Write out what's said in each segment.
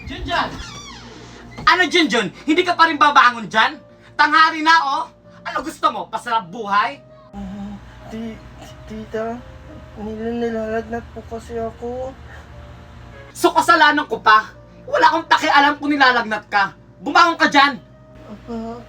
Junjun! Ano Junjun? Hindi ka pa rin babangon dyan? Tanghali na oh! Ano gusto mo? Pasarap buhay? Tita, nilalagnat po kasi ako. So kasalanan ko pa? Wala akong pakialam kung nilalagnat ka. Bumangon ka dyan! Apa,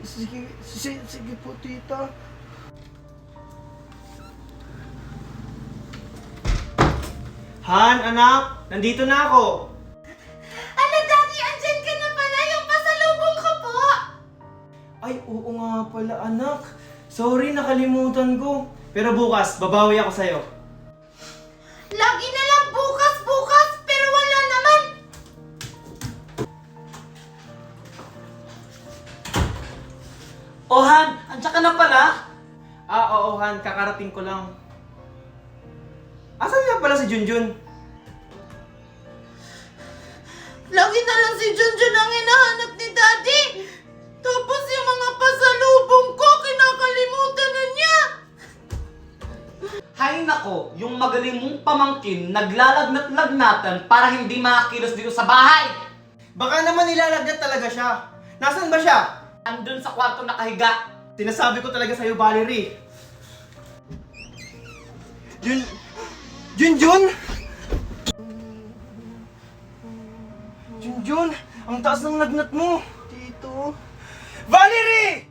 sige po tita. Han, anak! Nandito na ako! Ano, Daddy? Andyan ka na pala! Yung pasalubong ko po! Ay, oo nga pala, anak. Sorry, nakalimutan ko. Pero bukas, babawi ako sa'yo. Lagi na lang bukas, pero wala naman! Oh Han, andyan ka na pala? Oo, Han. Kakarating ko lang. Asan nga pala si Junjun? Lagi na lang si Junjun ang hinahanap ni Daddy! Tapos yung mga pasalubong ko, kinakalimutan na niya! Hay nako, yung magaling mong pamangkin naglalagnat-lagnatan para hindi makakilos dito sa bahay! Baka naman nilalagnat talaga siya. Nasaan ba siya? Andun sa kwarto nakahiga. Sinasabi ko talaga sa'yo, Valerie. Junjun! Junjun! Ang taas ng lagnat mo! Tito, Valerie!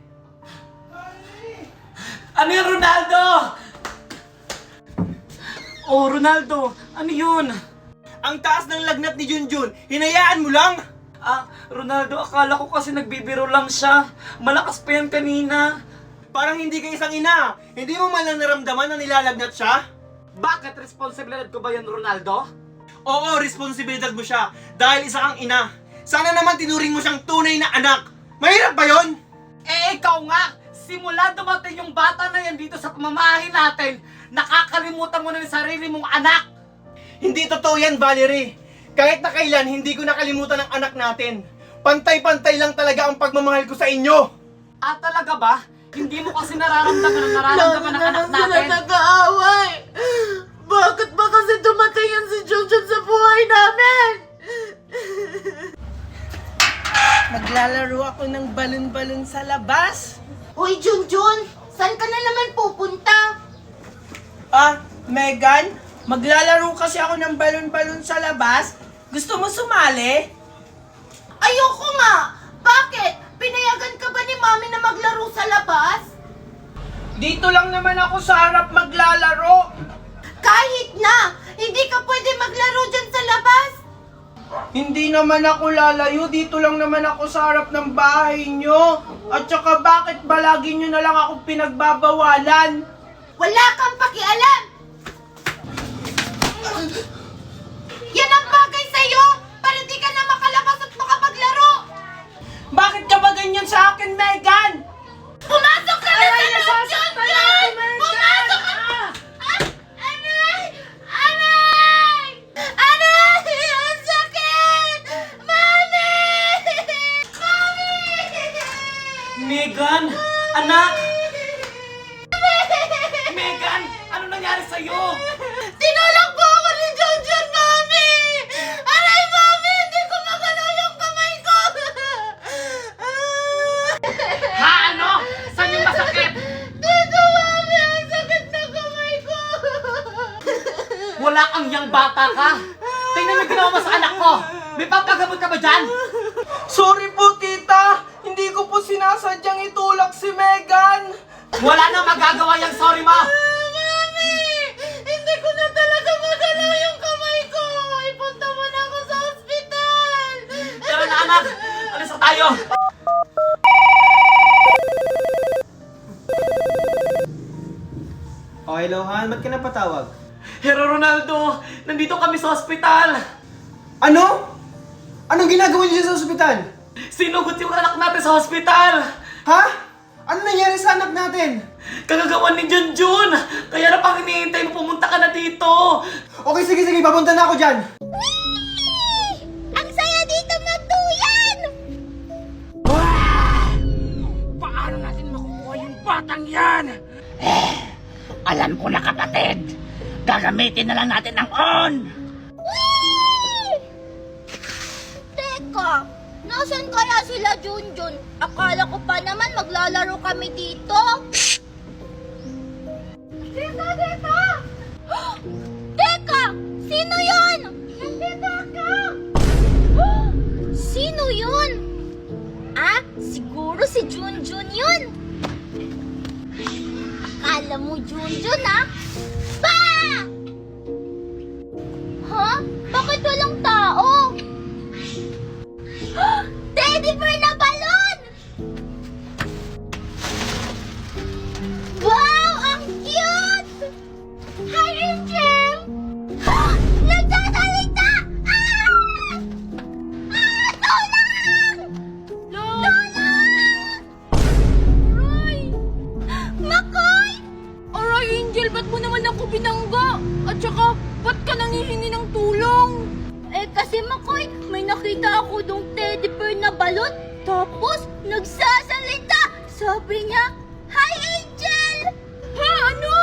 Ano yun, Ronaldo? Oh, Ronaldo, ano yun? Ang taas ng lagnat ni Junjun! Hinayaan mo lang! Ah, Ronaldo, akala ko kasi nagbibiro lang siya. Malakas pa yan kanina. Parang hindi ka isang ina! Hindi mo man lang naramdaman na nilalagnat siya? Bakit responsibilidad ko ba yun, Ronaldo? Oo, responsibilidad mo siya dahil isa kang ina. Sana naman tinuring mo siyang tunay na anak. Mahirap ba yon? Eh, ikaw nga! Simula dumating yung bata na yan dito sa pamamahay natin, nakakalimutan mo na yung sarili mong anak! Hindi totoo yan, Valerie. Kahit na kailan, hindi ko nakalimutan ang anak natin. Pantay-pantay lang talaga ang pagmamahal ko sa inyo. Ah, talaga ba? Hindi mo kasi nararamdaman ang nararamdaman ng anak natin. nag-aaway! Bakit ba kasi dumating yan si Junjun sa buhay namin? maglalaro ako ng balon-balon sa labas. Uy, Junjun! Saan ka na naman pupunta? Ah, Megan, maglalaro kasi ako ng balon-balon sa labas. Gusto mo sumali? Ayoko nga! Bakit? Pinayagan ka ba ni Mami na maglaro sa labas? Dito lang naman ako sa harap maglalaro. Kahit na! Hindi ka pwede maglaro dyan sa labas! Hindi naman ako lalayo, dito lang naman ako sa harap ng bahay nyo. At saka bakit ba lagi nyo na lang ako pinagbabawalan? Wala kang pakialam! Yan ang bagay sa'yo! Para di ka na makalabas at makapaglaro! Bakit ka ba ganyan sa akin, Megan? Pumasok ka na sa loob, nasasaktan Junjun! ako, Megan! Pumasok ka! Aray! Aray! Aray! Ang sakit! Mami! Mami! Megan! Anak! Megan! Ano nangyari sa'yo? Tinulak po ako ni Junjun, Mami! Aray, Mami! Hindi ko magalaw yung kamay ko! Ha? Ano? Saan yung masakit? Dito, Mami! Ang sakit na kamay ko! Wala kang yang bata ka! Tingnan mo yung ginawa mo sa anak ko! May pampagamot ka ba dyan? Sorry po, tita. Hindi ko po sinasadyang itulak si Megan. Wala nang magagawa yung sorry mo! Mami! Hindi ko na talaga magalaw yung kamay ko! Ipunta mo na ako sa ospital! Tara na anak! Alis na tayo! Oh, hello, Han. Ba't ka napatawag? Hero Ronaldo! Nandito kami sa ospital! Ano? Anong ginagawa niyo sa ospital? Sinugot yung anak natin sa ospital! Ha? Ano nangyari sa anak natin? Kagagawan ni Junjun! Kaya na pang hinihintay mo, pumunta ka na dito! Okay, sige. Papunta na ako dyan. Ang saya dito magduyan! Paano natin makukuha yung batang yan? Alam ko na kapatid. Gagamitin na lang natin ang on. Nasaan kaya sila Junjun? Akala ko pa naman maglalaro kami dito. Dito! Teka! Sino yun? Nandito ako! Sino yun? Ah, siguro si Junjun yun. Akala mo Junjun ah? Ba! Ha? Bakit walang tao? Teddy bear na balon! Wow! Ang cute! Hi, Angel! Nagsasalita! Ah! Ah! Tulong! Tulong! Aray! Makoy! Aray, Angel, ba't mo naman ako binangga? At saka, ba't ka nangihingi ng tulong? Eh kasi Makoy, may nakita ako dong teddy bear na balon. Tapos, nagsasalita. Sabi niya, Hi, Angel! Ha? Ano?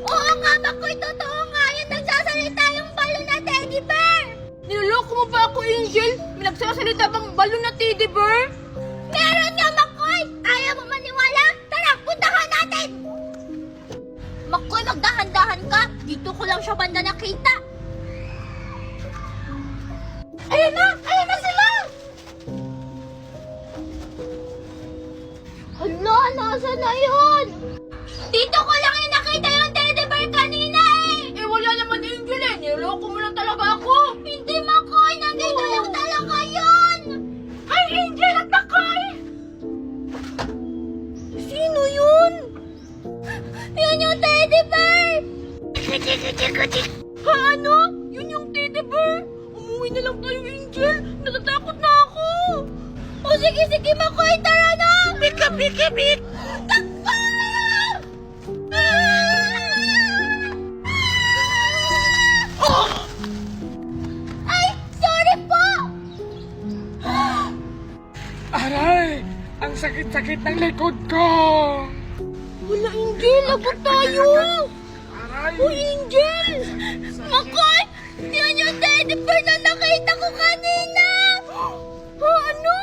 Oo nga, Makoy, totoo nga yun. Nagsasalita yung balon na teddy bear. Niloloko mo ba ako, Angel? May nagsasalita bang balon na teddy bear? Meron nga, Makoy! Ayaw mo maniwala? Tara, puntahan natin! Makoy, magdahan-dahan ka. Dito ko lang siya banda nakita. Ayan na! Ayan na sila! Hala, nasa na yun? Dito ko lang yung nakita yung teddy bear kanina eh! Eh, wala naman, Angel eh. Niloloko mo lang talaga ako. Hindi, Makoy! Nandito lang talaga yun! Hi, Angel at Makoy! Sino yun? Yun yung teddy bear! Ha, ano? Yun yung teddy bear? Umuwi na lang tayo, Angel. Natatakot na ako. O sige, sige, Makoy! Tara na! Pika, pika, pika! Takbo! Ay, sorry po! Aray! Ang sakit-sakit ng likod ko! Wala, Angel. Lagot tayo. Aray! Uy, Angel! Makoy! Yun yung teddy bear na nakita ko kanina! Ha, ano?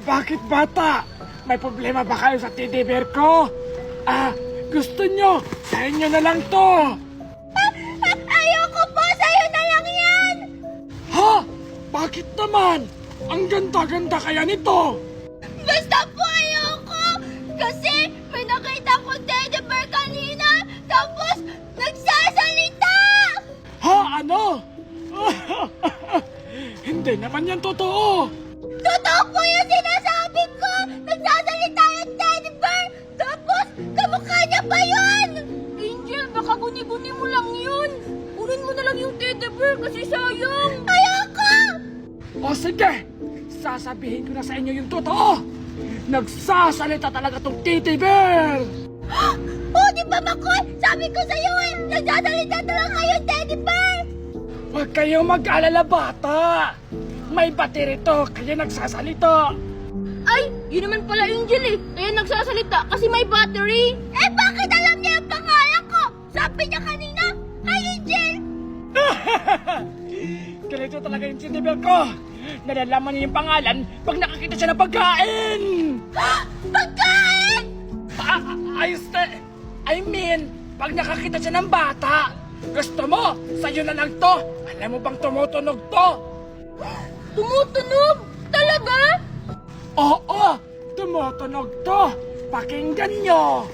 Bakit bata? May problema ba kayo sa teddy bear ko? Gusto nyo? Sa inyo na lang to! Ayoko po! Sa'yo na lang yan! Ha? Bakit naman? Ang ganda-ganda kaya nito! Basta po ayoko! Kasi may nakita ko teddy bear kanina! Tapos nagsasalita! Ha? Ano? Hindi naman yan totoo! Totoo po yung sinasabi ko! Nagsasalita yung teddy bear! Tapos kamukha niya pa yun! Angel, baka guni-guni mo lang yun. Kunin mo na lang yung teddy bear kasi sayang. Ayoko! O sige! Sasabihin ko na sa inyo yung totoo! Nagsasalita talaga tong teddy bear! Oh, di ba, Makoy? Sabi ko sa'yo eh! Nagsasalita talaga yung teddy bear! Huwag kayong mag-alala, bata! May battery to, kaya nagsasalita! Ay, yun naman pala, Angel eh. Kaya nagsasalita kasi may battery. Eh, bakit alam niya yung pangalan ko? Sabi niya kanina, Hi, Angel! Ganito talaga yung teddy bear ko! Nalalaman niya yung pangalan pag nakakita siya ng pagkain! Pagkain! Ayos na! I mean, pag nakakita siya ng bata! Gusto mo? Sa'yo na lang to! Alam mo bang tumutunog to? Tumutunog? Talaga? Oo! Tumutunog to! Pakinggan nyo!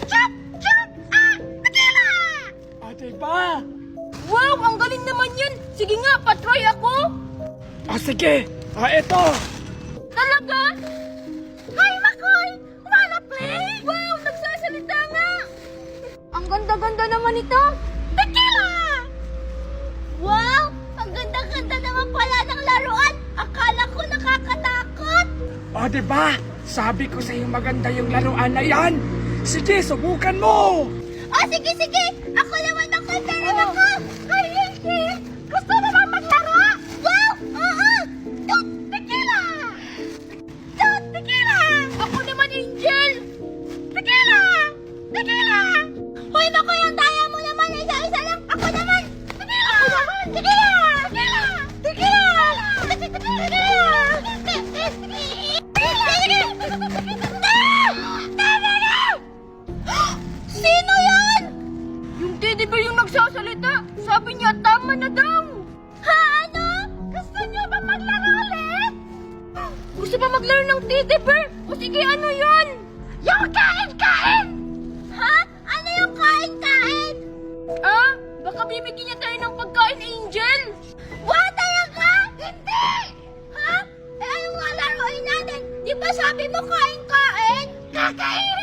Chop! Chop! Ah! Patira! O diba? Wow, ang galing naman yan. Sige nga, patry ako. O sige! O eto! Talaga? Hi, Makoy! Wanna play? Wow, nagsasalita nga. Ang ganda-ganda naman ito. Tequila! Wow! Ang ganda-ganda naman pala ng laruan! Akala ko nakakatakot! O diba? Sabi ko sa'yo maganda yung laruan na yan! Sige, subukan mo! Oh, sige, sige! Ako naman magkakaroon ako! Ay, hindi! Gusto naman maglaro! Wow! Oo! Tot tequila! Tot tequila! Ako naman, Angel. Tequila! Tequila! Hoy, Makoy, ang daya mo naman! Isa-isa lang! Ako naman! Tequila! Ako naman! Tequila! Tequila! Tequila! Tequila! ba maglaro ng teddy bear? O sige, ano yun? Yung kain-kain! Ha? Ano yung kain-kain? Ah, baka bibigyan niya tayo ng pagkain, Angel. Wow, talaga? Hindi! Ha? Eh, anong nga laruin natin? Di ba sabi mo kain-kain? Kakainin